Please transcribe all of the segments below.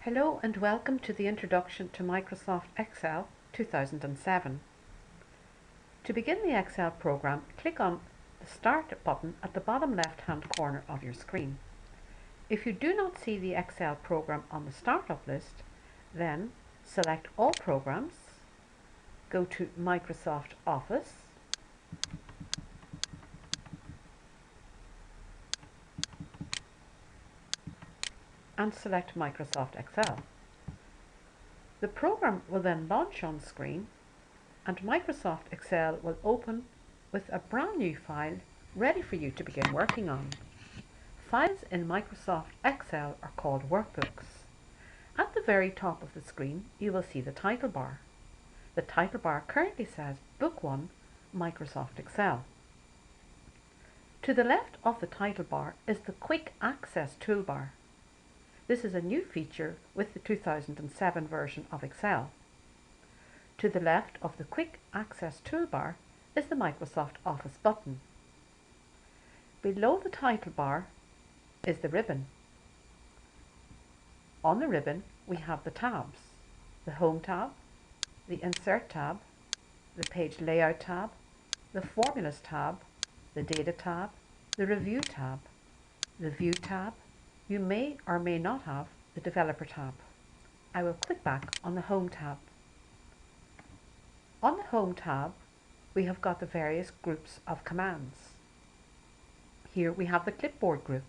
Hello and welcome to the Introduction to Microsoft Excel 2007. To begin the Excel program, click on the Start button at the bottom left-hand corner of your screen. If you do not see the Excel program on the Startup list, then select All Programs, go to Microsoft Office, and select Microsoft Excel. The program will then launch on screen and Microsoft Excel will open with a brand new file ready for you to begin working on. Files in Microsoft Excel are called workbooks. At the very top of the screen you will see the title bar. The title bar currently says Book 1 Microsoft Excel. To the left of the title bar is the Quick Access toolbar. This is a new feature with the 2007 version of Excel. To the left of the Quick Access toolbar is the Microsoft Office button. Below the title bar is the ribbon. On the ribbon we have the tabs, the Home tab, the Insert tab, the Page Layout tab, the Formulas tab, the Data tab, the Review tab, the View tab. You may or may not have the Developer tab. I will click back on the Home tab. On the Home tab, we have got the various groups of commands. Here we have the Clipboard group,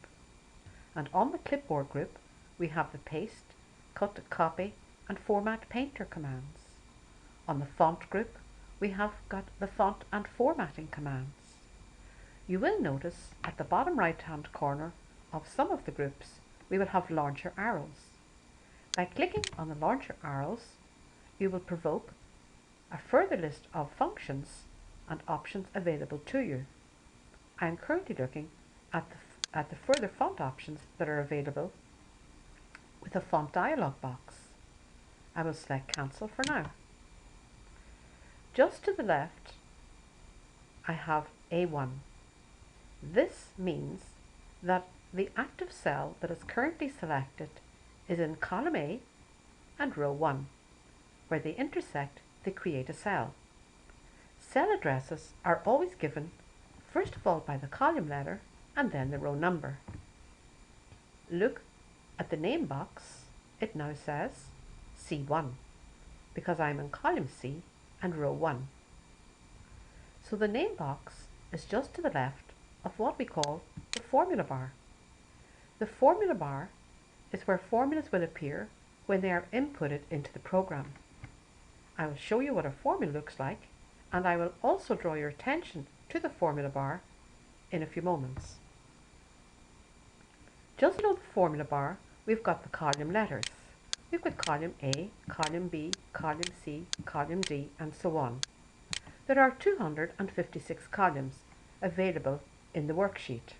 and on the Clipboard group we have the Paste, Cut, Copy and Format Painter commands. On the Font group we have got the Font and Formatting commands. You will notice at the bottom right hand corner of some of the groups we will have launcher arrows. By clicking on the launcher arrows you will provoke a further list of functions and options available to you. I am currently looking at the further font options that are available with a font dialog box. I will select Cancel for now. Just to the left I have A1. This means that the active cell that is currently selected is in column A and row 1. Where they intersect, they create a cell. Cell addresses are always given first of all by the column letter and then the row number. Look at the name box. It now says C1 because I'm in column C and row 1. So the name box is just to the left of what we call the formula bar. The formula bar is where formulas will appear when they are inputted into the program. I will show you what a formula looks like, and I will also draw your attention to the formula bar in a few moments. Just below the formula bar we've got the column letters. We've got column A, column B, column C, column D and so on. There are 256 columns available in the worksheet.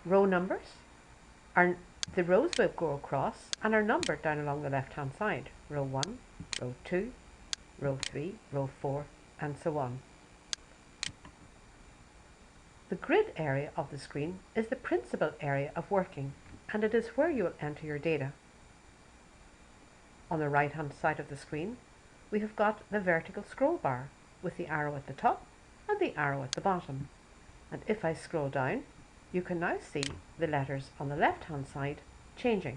Row numbers are the rows will go across and are numbered down along the left hand side. Row 1, row 2, row 3, row 4 and so on. The grid area of the screen is the principal area of working, and it is where you will enter your data. On the right hand side of the screen we have got the vertical scroll bar with the arrow at the top and the arrow at the bottom, and if I scroll down you can now see the letters on the left hand side changing,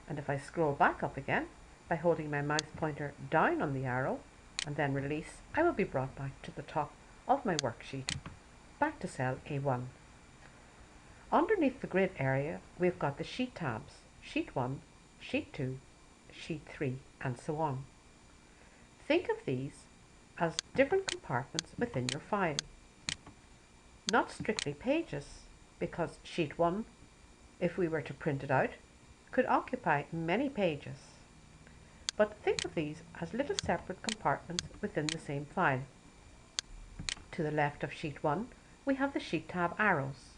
and if I scroll back up again by holding my mouse pointer down on the arrow and then release, I will be brought back to the top of my worksheet, back to cell A1. Underneath the grid area we've got the sheet tabs, sheet 1, sheet 2, sheet 3 and so on. Think of these as different compartments within your file. Not strictly pages, because sheet 1, if we were to print it out, could occupy many pages. But think of these as little separate compartments within the same file. To the left of sheet 1 we have the sheet tab arrows.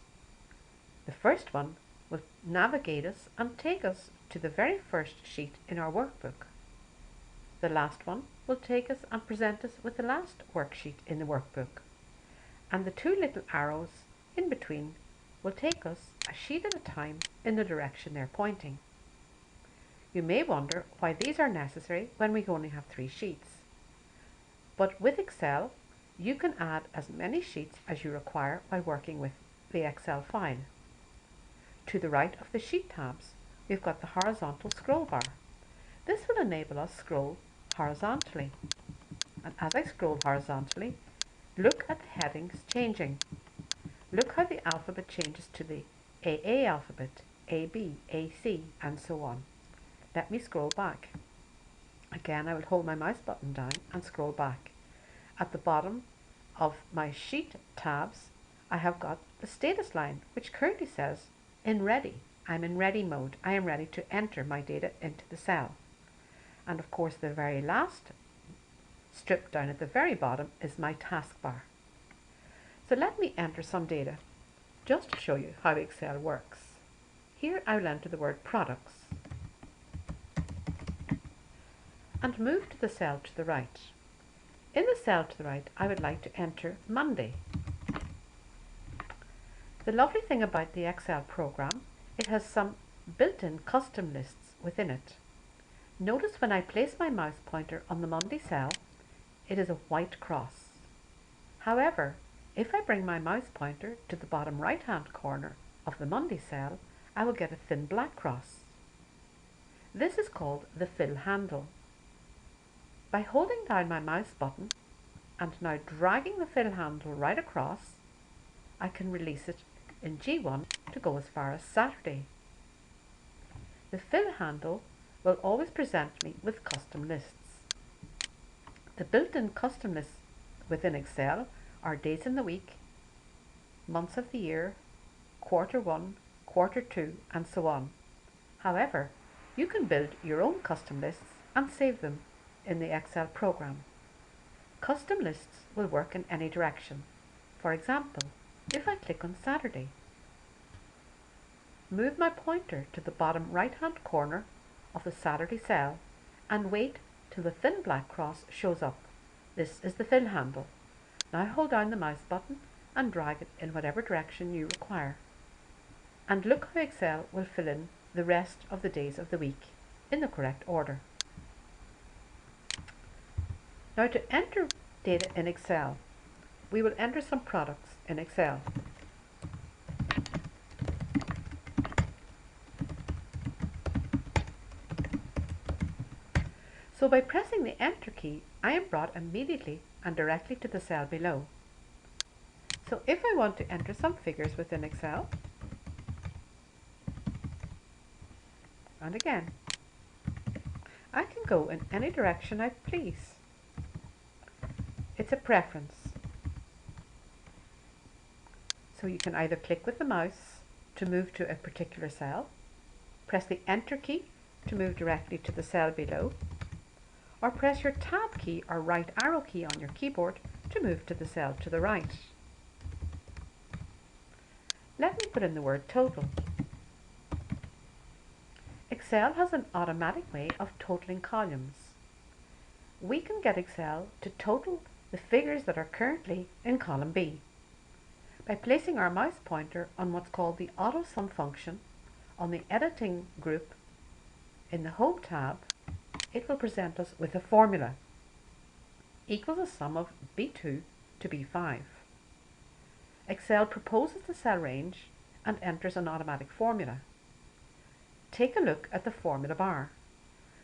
The first one will navigate us and take us to the very first sheet in our workbook. The last one will take us and present us with the last worksheet in the workbook. And the two little arrows in between will take us a sheet at a time in the direction they're pointing. You may wonder why these are necessary when we only have 3 sheets. But with Excel, you can add as many sheets as you require while working with the Excel file. To the right of the sheet tabs, we've got the horizontal scroll bar. This will enable us to scroll horizontally. And as I scroll horizontally, look at the headings changing. Look how the alphabet changes to the AA alphabet, AB, AC, and so on. Let me scroll back. Again, I will hold my mouse button down and scroll back. At the bottom of my sheet tabs, I have got the status line, which currently says in ready. I'm in ready mode. I am ready to enter my data into the cell. And of course, the very last strip down at the very bottom is my taskbar. So let me enter some data just to show you how Excel works. Here I will enter the word products and move to the cell to the right. In the cell to the right, I would like to enter Monday. The lovely thing about the Excel program, it has some built-in custom lists within it. Notice when I place my mouse pointer on the Monday cell, it is a white cross. However, if I bring my mouse pointer to the bottom right-hand corner of the Monday cell, I will get a thin black cross. This is called the fill handle. By holding down my mouse button and now dragging the fill handle right across, I can release it in G1 to go as far as Saturday. The fill handle will always present me with custom lists. The built-in custom lists within Excel are days in the week, months of the year, quarter 1, quarter 2, and so on. However, you can build your own custom lists and save them in the Excel program. Custom lists will work in any direction. For example, if I click on Saturday, move my pointer to the bottom right-hand corner of the Saturday cell and wait till the thin black cross shows up. This is the fill handle. Now hold down the mouse button and drag it in whatever direction you require. And look how Excel will fill in the rest of the days of the week in the correct order. Now to enter data in Excel, we will enter some products in Excel. So by pressing the Enter key, I am brought immediately and directly to the cell below. So if I want to enter some figures within Excel, and again, I can go in any direction I please. It's a preference. So you can either click with the mouse to move to a particular cell, press the Enter key to move directly to the cell below, or press your Tab key or right arrow key on your keyboard to move to the cell to the right. Let me put in the word total. Excel has an automatic way of totaling columns. We can get Excel to total the figures that are currently in column B by placing our mouse pointer on what's called the AutoSum function on the editing group in the Home tab. It will present us with a formula equals the sum of B2 to B5. Excel proposes the cell range and enters an automatic formula. Take a look at the formula bar.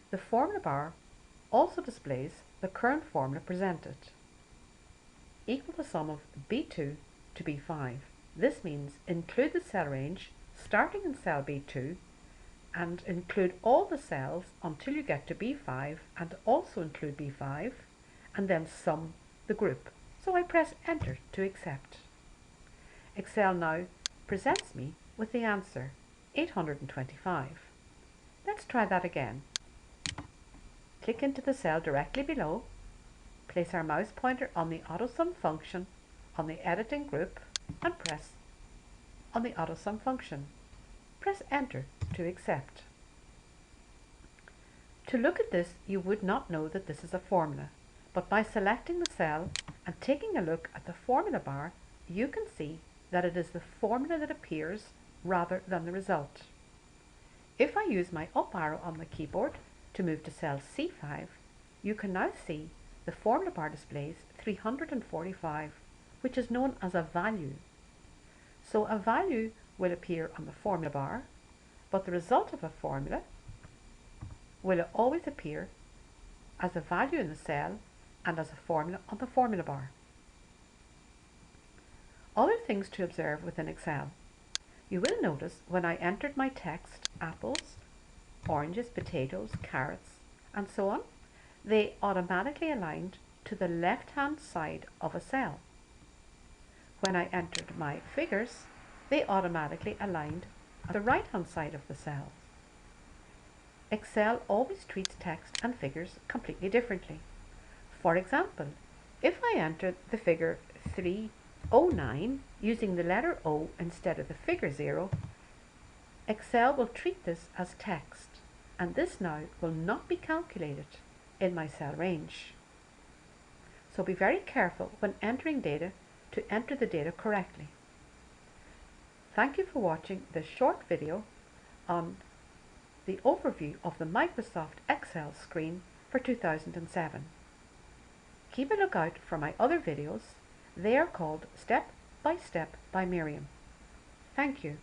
The formula bar also displays the current formula presented. Equal the sum of B2 to B5. This means include the cell range starting in cell B2 and include all the cells until you get to B5 and also include B5 and then sum the group. So I press Enter to accept. Excel now presents me with the answer 825. Let's try that again. Click into the cell directly below, place our mouse pointer on the AutoSum function on the editing group and press on the AutoSum function. Press Enter to accept. To look at this, you would not know that this is a formula, but by selecting the cell and taking a look at the formula bar, you can see that it is the formula that appears rather than the result. If I use my up arrow on the keyboard to move to cell C5, you can now see the formula bar displays 345, which is known as a value. So a value will appear on the formula bar, but the result of a formula will always appear as a value in the cell and as a formula on the formula bar. Other things to observe within Excel. You will notice when I entered my text, apples, oranges, potatoes, carrots, and so on, they automatically aligned to the left-hand side of a cell. When I entered my figures, they automatically aligned at the right-hand side of the cell. Excel always treats text and figures completely differently. For example, if I entered the figure 309 using the letter O instead of the figure 0, Excel will treat this as text, and this now will not be calculated in my cell range. So be very careful when entering data to enter the data correctly. Thank you for watching this short video on the overview of the Microsoft Excel screen for 2007. Keep a lookout for my other videos. They are called Step by Step by Miriam. Thank you.